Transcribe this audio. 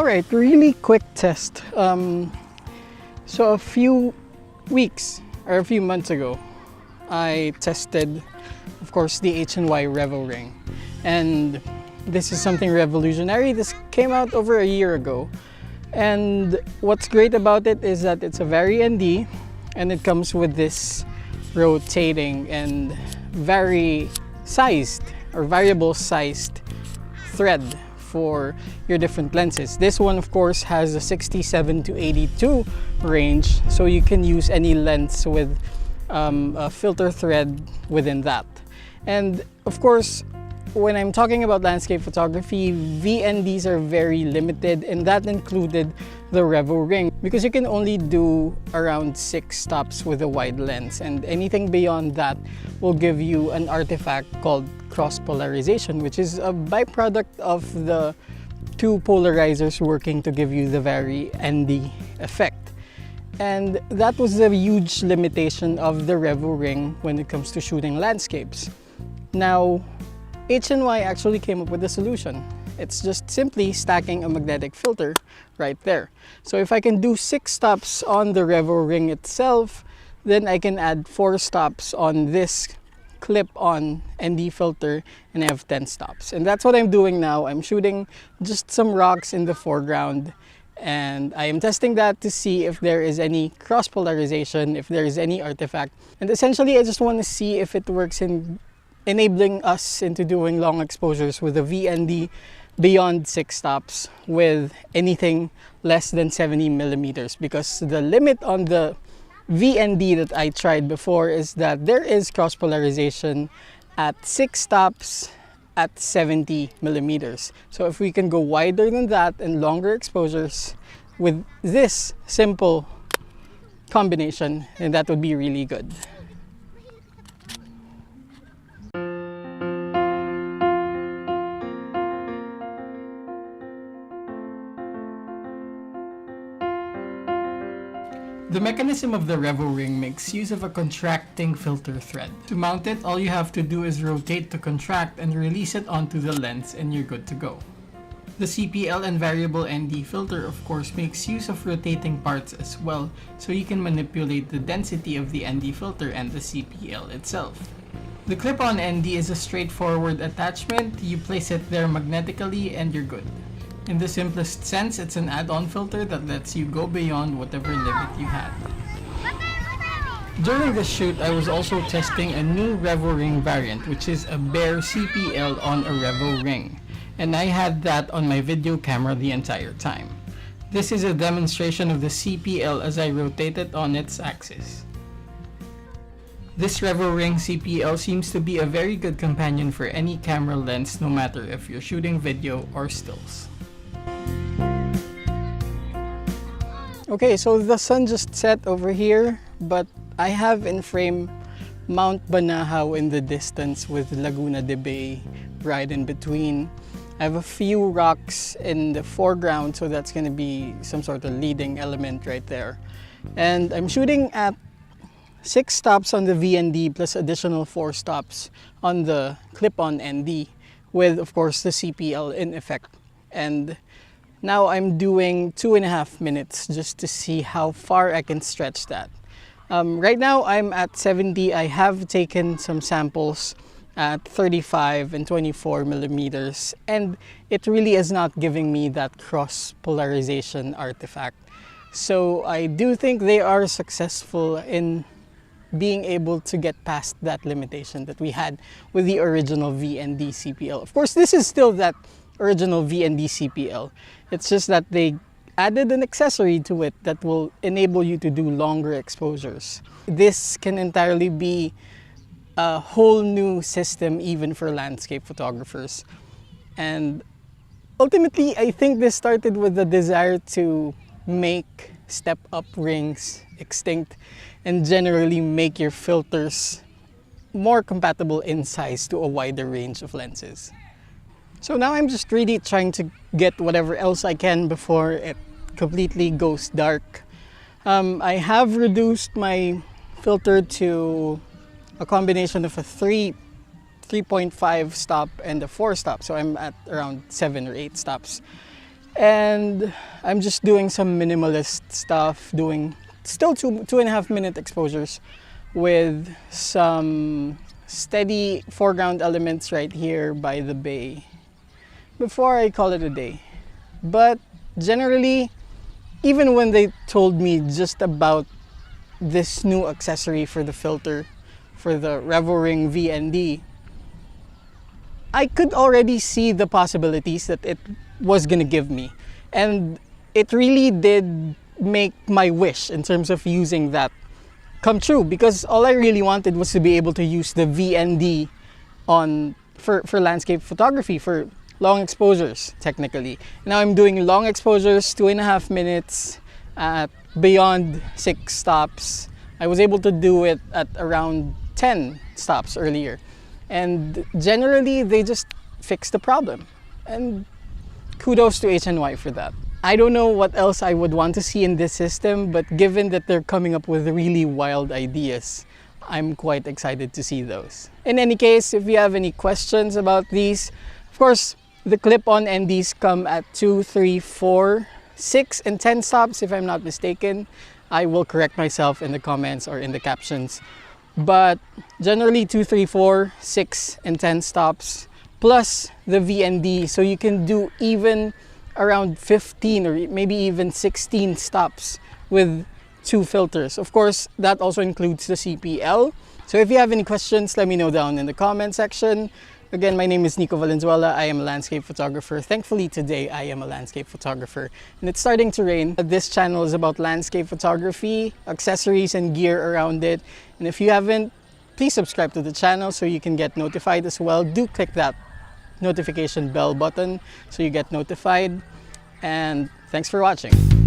Alright, really quick test. So a few weeks or a few months ago, I tested, of course, the H&Y Revoring. And this is something revolutionary. This came out over a year ago. And what's great about it is that it's a VND and it comes with this rotating and variable sized thread for your different lenses. This one, of course, has a 67 to 82 range, so you can use any lens with a filter thread within that. And of course, when I'm talking about landscape photography, VNDs are very limited, and that included the Revo ring, because you can only do around 6 stops with a wide lens, and anything beyond that will give you an artifact called cross-polarization, which is a byproduct of the two polarizers working to give you the very ND effect. And that was the huge limitation of the Revo ring when it comes to shooting landscapes. Now, H&Y actually came up with a solution. It's just simply stacking a magnetic filter right there. So if I can do 6 stops on the Revo ring itself, then I can add 4 stops on this clip-on ND filter and I have 10 stops. And that's what I'm doing now. I'm shooting just some rocks in the foreground, and I am testing that to see if there is any cross-polarization, if there is any artifact. And essentially, I just want to see if it works in enabling us into doing long exposures with a VND beyond 6 stops with anything less than 70 millimeters, because the limit on the VND that I tried before is that there is cross-polarization at 6 stops at 70 millimeters. So if we can go wider than that and longer exposures with this simple combination, then that would be really good. The mechanism of the Revo ring makes use of a contracting filter thread. To mount it, all you have to do is rotate to contract and release it onto the lens, and you're good to go. The CPL and variable ND filter, of course, makes use of rotating parts as well, so you can manipulate the density of the ND filter and the CPL itself. The clip-on ND is a straightforward attachment. You place it there magnetically and you're good. In the simplest sense, it's an add-on filter that lets you go beyond whatever limit you had. During the shoot, I was also testing a new Revo ring variant, which is a bare CPL on a Revo ring. And I had that on my video camera the entire time. This is a demonstration of the CPL as I rotate it on its axis. This Revo ring CPL seems to be a very good companion for any camera lens, no matter if you're shooting video or stills. Okay, so the sun just set over here, but I have in frame Mount Banahaw in the distance with Laguna de Bay right in between. I have a few rocks in the foreground, so that's going to be some sort of leading element right there. And I'm shooting at 6 stops on the VND plus additional 4 stops on the clip-on ND with, of course, the CPL in effect. And now I'm doing 2.5 minutes just to see how far I can stretch that. Right now I'm at 70. I have taken some samples at 35 and 24 millimeters, and it really is not giving me that cross-polarization artifact. So I do think they are successful in being able to get past that limitation that we had with the original VND CPL. Of course, this is still that original VND CPL. It's just that they added an accessory to it that will enable you to do longer exposures. This can entirely be a whole new system even for landscape photographers. And ultimately, I think this started with the desire to make step-up rings extinct and generally make your filters more compatible in size to a wider range of lenses. So now I'm just really trying to get whatever else I can before it completely goes dark. I have reduced my filter to a combination of a 3.5 stop and a 4 stop, so I'm at around 7 or 8 stops. And I'm just doing some minimalist stuff, doing still 2.5 minute exposures with some steady foreground elements right here by the bay before I call it a day. But generally, even when they told me just about this new accessory for the filter, for the Revoring VND, I could already see the possibilities that it was gonna give me. And it really did make my wish in terms of using that come true, because all I really wanted was to be able to use the VND for landscape photography, for long exposures technically. Now I'm doing long exposures, 2.5 minutes at beyond 6 stops. I was able to do it at around 10 stops earlier. And generally, they just fixed the problem. And kudos to H&Y for that. I don't know what else I would want to see in this system, but given that they're coming up with really wild ideas, I'm quite excited to see those. In any case, if you have any questions about these, of course, the clip-on NDs come at 2, 3, 4, 6, and 10 stops, if I'm not mistaken. I will correct myself in the comments or in the captions. But generally 2, 3, 4, 6, and 10 stops plus the VND, so you can do even around 15 or maybe even 16 stops with 2 filters. Of course, that also includes the CPL. So if you have any questions, let me know down in the comment section. Again, my name is Nico Valenzuela. I am a landscape photographer. Thankfully, today I am a landscape photographer. And it's starting to rain. This channel is about landscape photography, accessories, and gear around it. And if you haven't, please subscribe to the channel so you can get notified as well. Do click that notification bell button so you get notified. And thanks for watching.